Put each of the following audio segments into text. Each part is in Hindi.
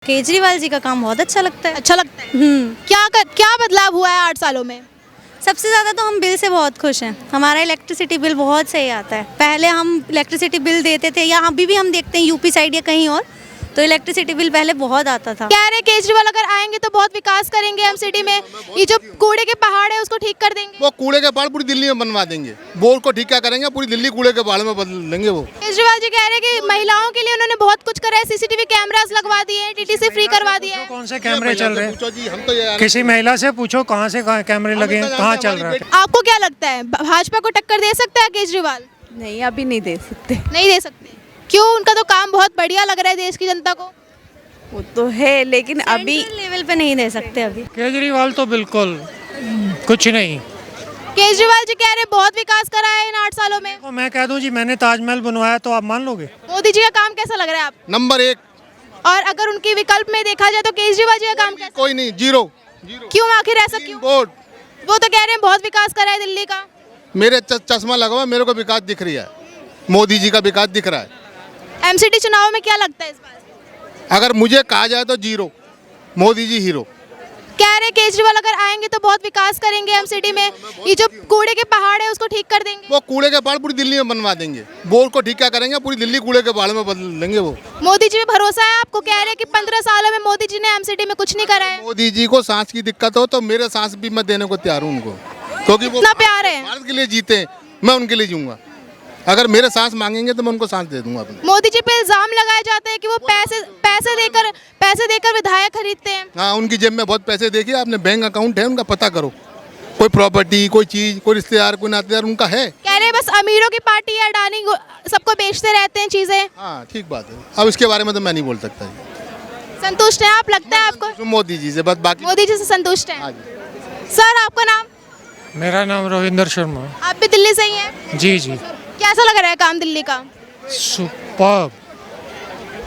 केजरीवाल जी का काम बहुत अच्छा लगता है। अच्छा लगता है। क्या बदलाव हुआ है 8 सालों में? सबसे ज़्यादा तो हम बिल से बहुत खुश हैं। हमारा इलेक्ट्रिसिटी बिल बहुत सही आता है। पहले हम इलेक्ट्रिसिटी बिल देते थे, या अभी भी हम देखते हैं यूपी साइड या कहीं और, तो इलेक्ट्रिसिटी बिल पहले बहुत आता था। कह रहे केजरीवाल अगर आएंगे तो बहुत विकास करेंगे हम सिटी में, ये जो कूड़े के पहाड़ है उसको ठीक कर देंगे। वो कूड़े के पहाड़ पूरी दिल्ली में बनवा देंगे। बोर को ठीक क्या करेंगे, पूरी दिल्ली कूड़े के पहाड़ में बदल देंगे वो। केजरीवाल जी कह रहे हैं कि महिलाओं के लिए उन्होंने बहुत कुछ करा है, सीसीटीवी कैमरास लगवा दिए हैं, टीटीसी फ्री करवा दिया है। कौन से कैमरे चल रहे पूछो जी, हम तो ये हैं? किसी महिला से पूछो कहाँ से कैमरे लगे हैं, कहाँ चल रहा है? आपको क्या लगता है भाजपा को टक्कर दे सकता है केजरीवाल? नहीं, अभी नहीं दे सकते। नहीं दे सकते। क्यों? उनका तो काम बहुत बढ़िया लग रहा है देश की जनता को। वो तो है, लेकिन अभी लेवल पे नहीं दे सकते अभी। केजरीवाल तो बिल्कुल कुछ नहीं। केजरीवाल जी कह रहे बहुत विकास करा है इन 8 सालों में। तो मैं कह दूं जी मैंने ताजमहल बनवाया तो आप मान लोगे? मोदी जी का काम कैसा लग रहा है आप? नंबर 1। और अगर उनके विकल्प में देखा जाए तो केजरीवाल जी का काम कैसा? कोई नहीं, जीरो। क्यों आखिर ऐसा क्यों? बोर्ड। वो तो कह रहे हैं बहुत विकास करा है दिल्ली का। मेरे चश्मा लगा, मेरे को विकास दिख रही है, मोदी जी का विकास दिख रहा है। एमसीडी चुनाव में क्या लगता है इस बार? अगर मुझे कहा जाए तो जीरो, मोदी जी हीरो। कह रहे केजरीवाल अगर आएंगे तो बहुत विकास करेंगे हम सिटी में, ये जो कूड़े के पहाड़ है उसको ठीक कर देंगे। वो कूड़े के पहाड़ पूरी दिल्ली में बनवा देंगे। बोर को ठीक क्या करेंगे, पूरी दिल्ली कूड़े के पहाड़ में बदल देंगे वो। मोदी जी पे भरोसा है आपको? कह रहे हैं कि 15 सालों में मोदी जी ने एमसीडी में कुछ नहीं करा है। मोदी जी को सांस की दिक्कत हो तो मेरे सांस भी मैं देने को तैयार हूँ उनको, क्योंकि वो इतना प्यार है। भारत के लिए जीते हैं, मैं उनके लिए जीऊंगा। अगर मेरे सांस मांगेंगे तो मैं उनको सांस दे दूंगा अपने। मोदी जी पे इल्जाम लगाए जाते हैं कि वो पैसे देकर विधायक खरीदते हैं। हाँ, उनकी जेब में बहुत पैसे देखिए आपने, बैंक अकाउंट है उनका, पता करो। कोई प्रॉपर्टी, कोई चीज, कोई रिश्तेदार, कोई नातेदार उनका है। कह रहे हैं बस अमीरों की पार्टी है, अडानी सबको बेचते रहते हैं चीजें। हाँ, ठीक बात है। अब इसके बारे में तो मैं नहीं बोल सकता जी। संतुष्ट है आप? लगता है आपको मोदी जी से बस, बाकी मोदी जी से संतुष्ट हाँ है? जी। सर आपका नाम? मेरा नाम रविंदर शर्मा। आप भी दिल्ली से ही हैं? जी जी। कैसा लग रहा है काम दिल्ली का? सुपर्ब।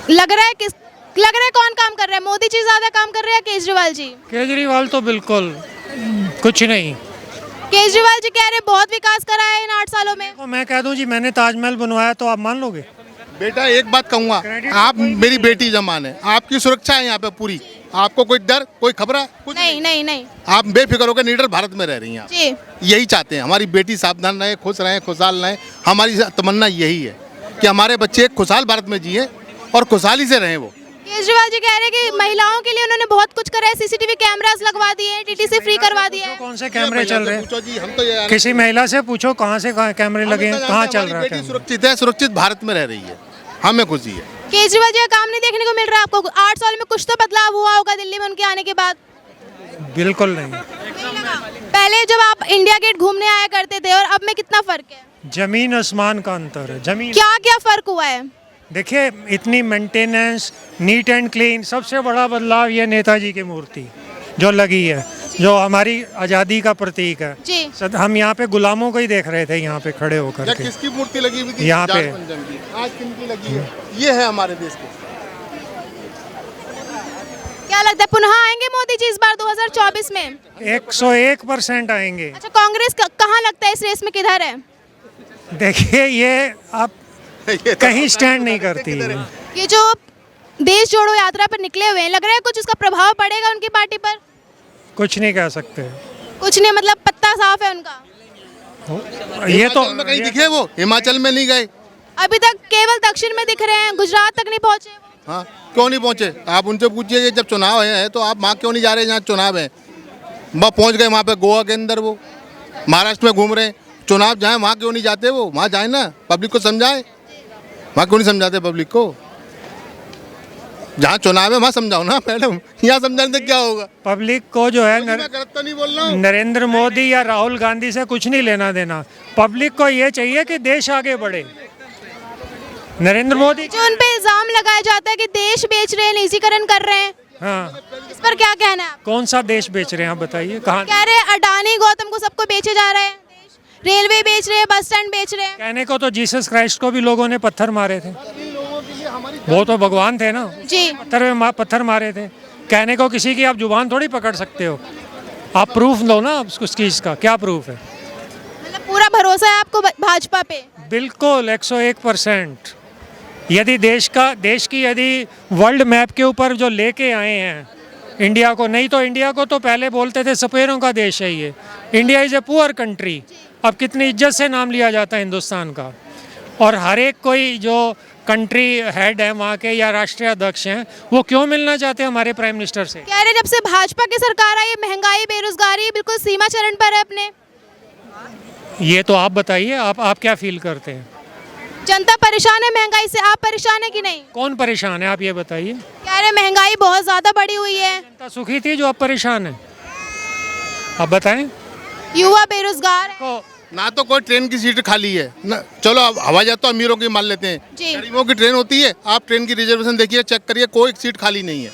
लग रहा है कौन काम कर रहा है? मोदी जी ज्यादा काम कर रहे हैं केजरीवाल जी? केजरीवाल तो बिल्कुल कुछ नहीं। केजरीवाल जी कह रहे बहुत विकास करा है इन 8 सालों में। तो मैं कह दूं जी मैंने ताजमहल बनवाया तो आप मान लोगे? बेटा एक बात कहूँगा, आप मेरी बेटी जमान है, आपकी सुरक्षा है यहाँ पे पूरी। आपको कोई डर, कोई खबरा कुछ नहीं नहीं नहीं आप बेफिक्र होकर निडर भारत में रह रही हैं आप। जी। यही चाहते हैं, हमारी बेटी सावधान रहे, खुश रहे, खुशहाल रहे। हमारी तमन्ना यही है कि हमारे बच्चे एक खुशहाल भारत में जिए और खुशहाली से रहें वो। केजरीवाल जी कह रहे हैं कि महिलाओं के लिए उन्होंने बहुत कुछ करा है, सीसीटीवी कैमरास लगवा दिए हैं, टीटीसी फ्री करवा दिया है। कौन से कैमरे चल रहे हैं? पूछो जी, हम तो ये किसी महिला से पूछो कहाँ से कैमरे लगे हैं, कहाँ चल रहा बेटी है? सुरक्षित है, सुरक्षित भारत में रह रही है, हमें खुशी है। केजरीवाल जी का काम नहीं देखने को मिल रहा है आपको? 8 साल में कुछ तो बदलाव हुआ होगा दिल्ली में उनके आने के बाद? बिल्कुल नहीं। पहले जब आप इंडिया गेट घूमने आया करते थे और अब में कितना फर्क है? जमीन आसमान का अंतर है। जमीन क्या क्या फर्क हुआ है? देखिए, इतनी मेंटेनेंस, नीट एंड क्लीन। सबसे बड़ा बदलाव ये नेताजी की मूर्ति जो लगी है, जो हमारी आज़ादी का प्रतीक है। जी। हम यहाँ पे गुलामों को ही देख रहे थे यहाँ पे खड़े होकर के। किसकी मूर्ति लगी हुई थी यहाँ पे? जाटपंजन की। आज किनकी लगी है? ये है हमारे देश की। क्या लगता है पुनः आएंगे मोदी जी इस बार 2024 में? 101% आएंगे। अच्छा, कांग्रेस कहाँ लगता है इस रेस में, किधर है? देखिए, ये आप कहीं स्टैंड नहीं करती है। ये जो देश जोड़ो यात्रा पर निकले हुए हैं, लग रहा है कुछ उसका प्रभाव पड़ेगा उनकी पार्टी पर? कुछ नहीं कह सकते। कुछ नहीं, मतलब पत्ता साफ है उनका? ये तो हिमाचल में कहीं दिखे वो? हिमाचल में नहीं गए अभी तक, केवल दक्षिण में दिख रहे हैं, गुजरात तक नहीं पहुंचे वो। हाँ, क्यों नहीं पहुंचे? आप उनसे पूछिए, जब चुनाव है तो आप वहाँ क्यों नहीं जा रहे जहाँ चुनाव है? वह पहुँच गए वहाँ पे गोवा के अंदर, वो महाराष्ट्र में घूम रहे हैं। चुनाव जहाँ, वहाँ क्यों नहीं जाते वो? वहाँ जाए ना, पब्लिक को समझाए। वहाँ क्यों नहीं समझाते पब्लिक को? जहाँ चुनाव है वहाँ समझाओ ना मैडम, यहाँ समझाने से क्या होगा? पब्लिक को जो है मैं गलत तो नहीं बोल रहा हूँ। नरेंद्र मोदी या राहुल गांधी से कुछ नहीं लेना देना। पब्लिक को ये चाहिए कि देश आगे बढ़े। नरेंद्र मोदी जो उन पे इल्जाम लगाया जाता है कि देश बेच रहे हैं, निजीकरण कर रहे हैं, हाँ, इस पर क्या कहना है आप? कौन सा देश बेच रहे हैं आप बताइए? कहाँ? कह रहे हैं अडानी गौतम को सबको बेचे जा रहे हैं, रेलवे बेच रहे हैं, बस स्टैंड बेच रहे हैं। कहने को तो जीसस क्राइस्ट को भी लोगों ने पत्थर मारे थे, वो तो भगवान थे ना, जी। पत्थर मारे थे। कहने को किसी की आप जुबान थोड़ी पकड़ सकते हो। आप प्रूफ दो ना उस चीज़ का, क्या प्रूफ है? मतलब पूरा भरोसा है आपको भाजपा पे? बिल्कुल 101%। यदि देश की यदि वर्ल्ड मैप के ऊपर जो लेके आए हैं इंडिया को, नहीं तो इंडिया को तो पहले बोलते थे सपेरों का देश है ये, India is a poor country. अब कितनी इज्जत से नाम लिया जाता है हिंदुस्तान का। और हर एक कोई जो कंट्री हेड है वहाँ के या राष्ट्रीय अध्यक्ष हैं, वो क्यों मिलना चाहते हैं हमारे प्राइम मिनिस्टर से? कह रहे हैं जब से भाजपा की सरकार आई, महंगाई बेरोजगारी बिल्कुल सीमा चरण पर है अपने। ये तो आप बताइए, आप क्या फील करते हैं? जनता परेशान है महंगाई से, आप परेशान है कि नहीं? कौन परेशान है आप ये बताइए? कह रहे हैं महंगाई बहुत ज्यादा बढ़ी हुई है, जनता सुखी थी जो आप परेशान है? आप बताएं। युवा बेरोजगार है। को ना तो कोई ट्रेन की सीट खाली है ना, चलो अब हवाई जहाज तो अमीरों की मान लेते हैं, जी। गरीबों की ट्रेन होती है, आप ट्रेन की रिजर्वेशन देखिए, चेक करिए, कोई सीट खाली नहीं है।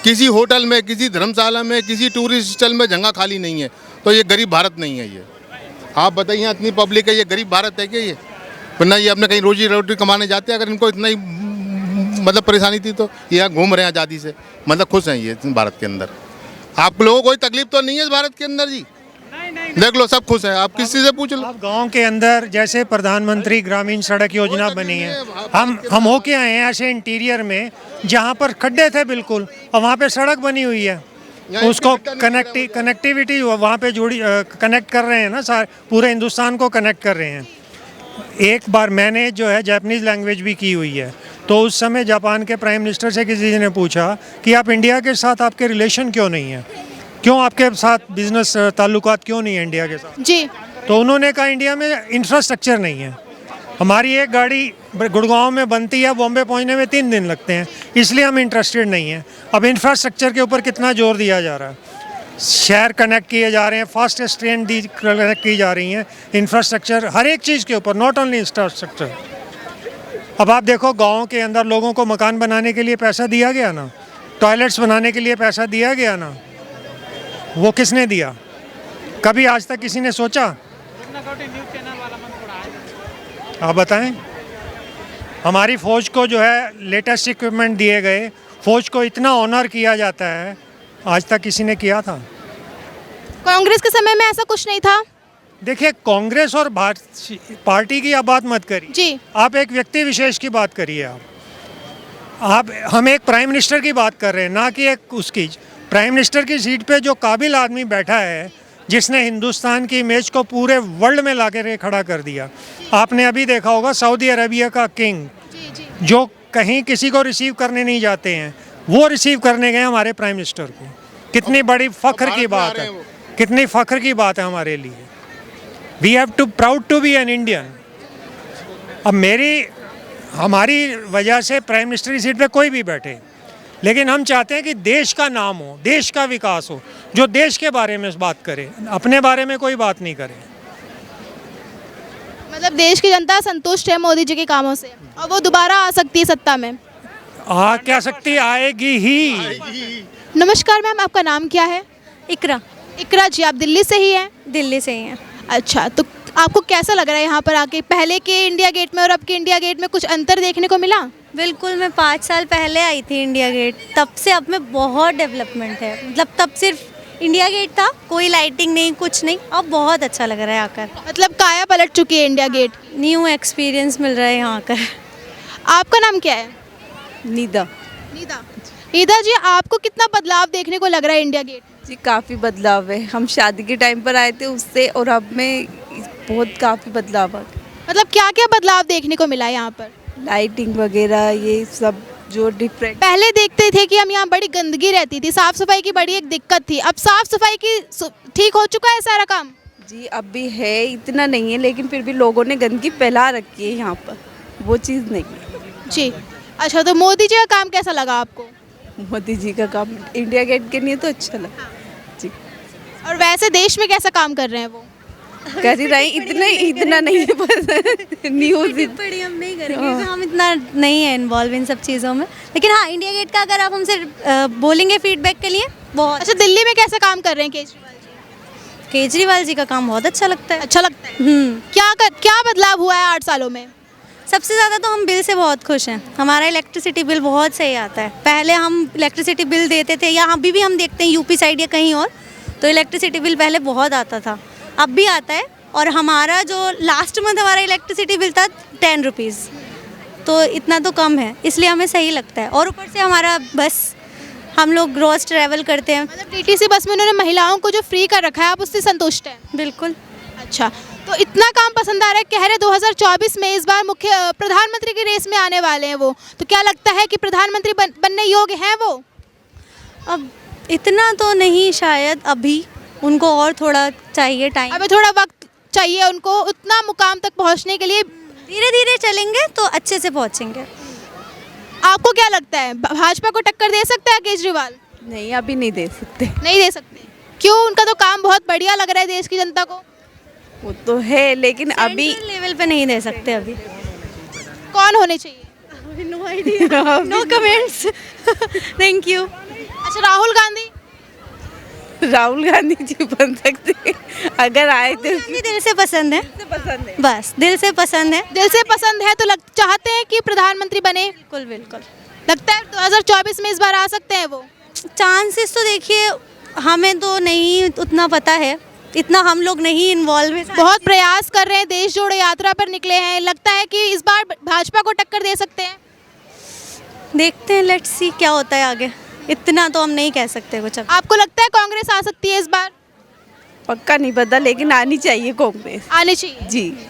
किसी होटल में, किसी धर्मशाला में, किसी टूरिस्ट स्थल में जगह खाली नहीं है। तो ये गरीब भारत नहीं है। ये आप बताइए, यहाँ इतनी पब्लिक है, ये गरीब भारत है क्या ये? वरना ये अपने कहीं रोजी रोटी कमाने जाते हैं। अगर इनको इतना ही मतलब परेशानी थी तो ये यहाँ घूम रहे हैं आज़ादी से, मतलब खुश हैं ये भारत के अंदर। आप लोगों को कोई तकलीफ तो नहीं है इस भारत के अंदर जी? देख लो सब खुश है, आप किसी से पूछ लो। आप गांव के अंदर जैसे प्रधानमंत्री ग्रामीण सड़क योजना बनी है, हम होके आए हैं ऐसे इंटीरियर में जहां पर खड्डे थे बिल्कुल, और वहां पे सड़क बनी हुई है, उसको कनेक्टिविटी वहाँ पे जोड़ी कनेक्ट कर रहे हैं ना, सारे पूरे हिंदुस्तान को कनेक्ट कर रहे हैं। एक बार मैंने जो है जापानीज़ लैंग्वेज भी की हुई है, तो उस समय जापान के प्राइम मिनिस्टर से किसी ने पूछा कि आप इंडिया के साथ आपके रिलेशन क्यों नहीं है, क्यों आपके साथ बिजनेस ताल्लुकात क्यों नहीं है इंडिया के साथ? जी। तो उन्होंने कहा इंडिया में इंफ्रास्ट्रक्चर नहीं है। हमारी एक गाड़ी गुड़गांव में बनती है, बॉम्बे पहुंचने में 3 दिन लगते हैं, इसलिए हम इंटरेस्टेड नहीं हैं। अब इंफ्रास्ट्रक्चर के ऊपर कितना जोर दिया जा रहा है, शहर कनेक्ट किए जा रहे हैं, फास्टेस्ट ट्रेन कनेक्ट की जा रही हैं, इंफ्रास्ट्रक्चर हर एक चीज़ के ऊपर, नॉट ओनली इंफ्रास्ट्रक्चर। अब आप देखो गाँव के अंदर लोगों को मकान बनाने के लिए पैसा दिया गया ना, टॉयलेट्स बनाने के लिए पैसा दिया गया ना, वो किसने दिया? कभी आज तक किसी ने सोचा? आप बताएं। हमारी फ़ौज को जो है लेटेस्ट इक्विपमेंट दिए गए, फ़ौज को इतना ऑनर किया जाता है, आज तक किसी ने किया था? कांग्रेस के समय में ऐसा कुछ नहीं था। देखिए, कांग्रेस और पार्टी की आप बात मत करिए जी। आप एक व्यक्ति विशेष की बात करिए। आप हम एक प्राइम मिनिस्टर की बात कर रहे हैं, ना कि एक उसकी। प्राइम मिनिस्टर की सीट पे जो काबिल आदमी बैठा है, जिसने हिंदुस्तान की इमेज को पूरे वर्ल्ड में ला के खड़ा कर दिया। आपने अभी देखा होगा सऊदी अरेबिया का किंग, जो कहीं किसी को रिसीव करने नहीं जाते हैं, वो रिसीव करने गए हमारे प्राइम मिनिस्टर को। कितनी बड़ी फ़ख्र की बात है, कितनी फ़ख्र की बात है हमारे लिए। We have to proud to be an Indian. अब हमारी वजह से प्राइम मिनिस्टर की सीट पे कोई भी बैठे, लेकिन हम चाहते हैं कि देश का नाम हो, देश का विकास हो, जो देश के बारे में बात करे, अपने बारे में कोई बात नहीं करे। मतलब देश की जनता संतुष्ट है मोदी जी के कामों से, और वो दोबारा आ सकती है सत्ता में? आ क्या सकती, आएगी ही। नमस्कार मैम, आपका नाम क्या है? इकरा। इकरा जी, आप दिल्ली से ही हैं? दिल्ली से ही हैं। अच्छा, तो आपको कैसा लग रहा है यहाँ पर आके? पहले के इंडिया गेट में और अब के इंडिया गेट में कुछ अंतर देखने को मिला? बिल्कुल, मैं 5 साल पहले आई थी इंडिया गेट, तब से अब में बहुत डेवलपमेंट है। मतलब तब सिर्फ इंडिया गेट था, कोई लाइटिंग नहीं, कुछ नहीं। अब बहुत अच्छा लग रहा है आकर, मतलब काया पलट चुकी है इंडिया गेट। न्यू एक्सपीरियंस मिल रहा है यहाँ आकर। आपका नाम क्या है? निदा। नीदा। नीदा जी, आपको कितना बदलाव देखने को लग रहा है इंडिया गेट? जी काफ़ी बदलाव है, हम शादी के टाइम पर आए थे उससे और अब में बहुत काफ़ी बदलाव आ गया। मतलब क्या क्या बदलाव देखने को मिला है यहाँ पर? लाइटिंग वगैरह ये सब जो डिफरेंट। पहले देखते थे कि हम यहाँ बड़ी गंदगी रहती थी, साफ सफाई की बड़ी एक दिक्कत थी। अब साफ सफाई की ठीक हो चुका है सारा काम? जी अब भी है, इतना नहीं है, लेकिन फिर भी लोगों ने गंदगी फैला रखी है यहाँ पर, वो चीज़ नहीं है। जी। अच्छा, तो मोदी जी का काम कैसा लगा आपको? मोदी जी का काम इंडिया गेट के लिए तो अच्छा लगा जी। और वैसे देश में कैसा काम कर रहे हैं वो? कर ही रहे, इतना नहीं है, बस न्यूज़ बड़ी हम नहीं करेंगे क्योंकि हम इतना नहीं है इन्वॉल्व इन सब चीज़ों में। लेकिन हाँ, इंडिया गेट का अगर आप हमसे बोलेंगे फीडबैक के लिए, बहुत। अच्छा, दिल्ली में कैसा काम कर रहे हैं केजरीवाल जी? केजरीवाल जी का काम बहुत अच्छा लगता है। अच्छा लगता है। क्या बदलाव हुआ है 8 सालों में? सबसे ज़्यादा तो हम बिल से बहुत खुश हैं। हमारा इलेक्ट्रिसिटी बिल बहुत सही आता है। पहले हम इलेक्ट्रिसिटी बिल देते थे, या अभी भी हम देखते हैं यूपी साइड या कहीं और, तो इलेक्ट्रिसिटी बिल पहले बहुत आता था, अब भी आता है। और हमारा जो लास्ट मंथ हमारा इलेक्ट्रिसिटी बिल था 10 रुपीज़, तो इतना तो कम है, इसलिए हमें सही लगता है। और ऊपर से हमारा बस, हम लोग रोज़ ट्रैवल करते हैं। मतलब टीटीसी बस में उन्होंने महिलाओं को जो फ्री कर रखा है, आप उससे संतुष्ट हैं? बिल्कुल। अच्छा, तो इतना काम पसंद आ रहा है, कह रहे 2024 में इस बार मुख्य प्रधानमंत्री की रेस में आने वाले हैं वो, तो क्या लगता है कि प्रधानमंत्री बनने योग्य हैं वो? अब इतना तो नहीं शायद, अभी उनको और थोड़ा चाहिए टाइम। अभी थोड़ा वक्त चाहिए उनको उतना मुकाम तक पहुंचने के लिए। धीरे धीरे चलेंगे तो अच्छे से पहुंचेंगे। आपको क्या लगता है, भाजपा को टक्कर दे सकता है केजरीवाल? नहीं, अभी नहीं दे सकते। नहीं दे सकते, क्यों? उनका तो काम बहुत बढ़िया लग रहा है देश की जनता को। वो तो है, लेकिन अभी सेंट्रल लेवल पे नहीं दे सकते अभी। कौन होने चाहिए? No idea, no comments. Thank you. अच्छा, राहुल गांधी? राहुल गांधी जी बन सकते हैं, अगर आए तो। मुझे दिल से पसंद है, पसंद है। बस दिल से पसंद है। दिल से पसंद है तो चाहते हैं कि प्रधानमंत्री बने। बिल्कुल बिल्कुल। लगता है 2024 में इस बार आ सकते हैं वो? चांसेस तो देखिए, हमें तो नहीं उतना पता है, इतना हम लोग नहीं इन्वॉल्व हैं। बहुत प्रयास कर रहे हैं, देश जोड़ो यात्रा पर निकले हैं, लगता है कि इस बार भाजपा को टक्कर दे सकते हैं? देखते हैं, लेट्स सी क्या होता है आगे, इतना तो हम नहीं कह सकते कुछ अब। आपको लगता है कांग्रेस आ सकती है इस बार? पक्का नहीं पता, लेकिन आनी चाहिए कांग्रेस। आनी चाहिए जी।